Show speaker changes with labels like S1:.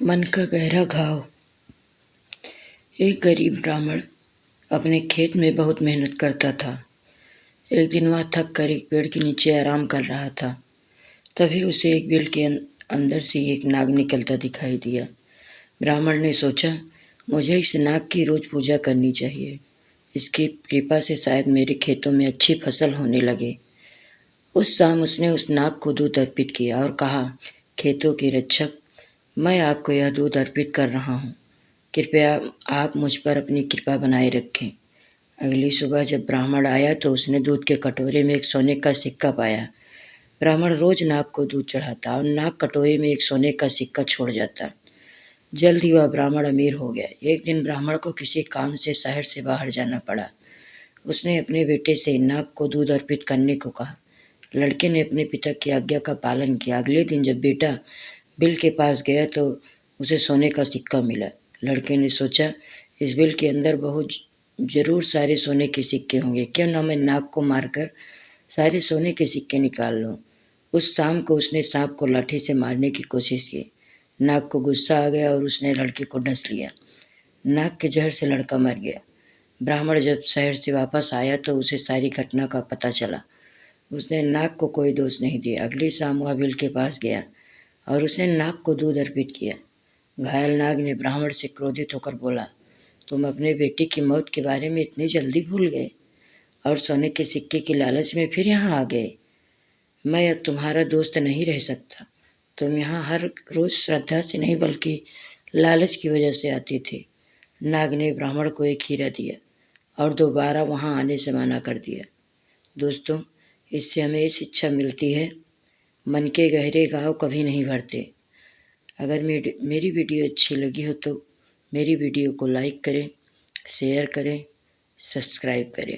S1: मन का गहरा घाव। एक गरीब ब्राह्मण अपने खेत में बहुत मेहनत करता था। एक दिन वह थक कर एक पेड़ के नीचे आराम कर रहा था। तभी उसे एक बिल के अंदर से एक नाग निकलता दिखाई दिया। ब्राह्मण ने सोचा, मुझे इस नाग की रोज पूजा करनी चाहिए। इसकी कृपा से शायद मेरे खेतों में अच्छी फसल होने लगे। उस शाम उसने उस नाग को दूध अर्पित किया और कहा, खेतों के रक्षक, मैं आपको यह दूध अर्पित कर रहा हूँ। कृपया आप मुझ पर अपनी कृपा बनाए रखें। अगली सुबह जब ब्राह्मण आया तो उसने दूध के कटोरे में एक सोने का सिक्का पाया। ब्राह्मण रोज नाग को दूध चढ़ाता और नाग कटोरे में एक सोने का सिक्का छोड़ जाता। जल्द ही वह ब्राह्मण अमीर हो गया। एक दिन ब्राह्मण को किसी काम से शहर से बाहर जाना पड़ा। उसने अपने बेटे से नाग को दूध अर्पित करने को कहा। लड़के ने अपने पिता की आज्ञा का पालन किया। अगले दिन जब बेटा बिल के पास गया तो उसे सोने का सिक्का मिला। लड़के ने सोचा, इस बिल के अंदर बहुत जरूर सारे सोने के सिक्के होंगे। क्यों ना मैं नाग को मारकर सारे सोने के सिक्के निकाल लूँ। उस शाम को उसने सांप को लाठी से मारने की कोशिश की। नाग को गुस्सा आ गया और उसने लड़के को डस लिया। नाग के जहर से लड़का मर गया। ब्राह्मण जब शहर से वापस आया तो उसे सारी घटना का पता चला। उसने नाग को कोई दोष नहीं दिया। अगली शाम वह बिल के पास गया और उसने नाग को दूध अर्पित किया। घायल नाग ने ब्राह्मण से क्रोधित होकर बोला, तुम अपने बेटे की मौत के बारे में इतनी जल्दी भूल गए और सोने के सिक्के की लालच में फिर यहाँ आ गए। मैं अब तुम्हारा दोस्त नहीं रह सकता। तुम यहाँ हर रोज़ श्रद्धा से नहीं बल्कि लालच की वजह से आते थे। नाग ने ब्राह्मण को एक हीरा दिया और दोबारा वहाँ आने से मना कर दिया। दोस्तों, इससे हमें ये शिक्षा मिलती है, मन के गहरे घाव कभी नहीं भरते। अगर मेरी वीडियो अच्छी लगी हो तो मेरी वीडियो को लाइक करें, शेयर करें, सब्सक्राइब करें।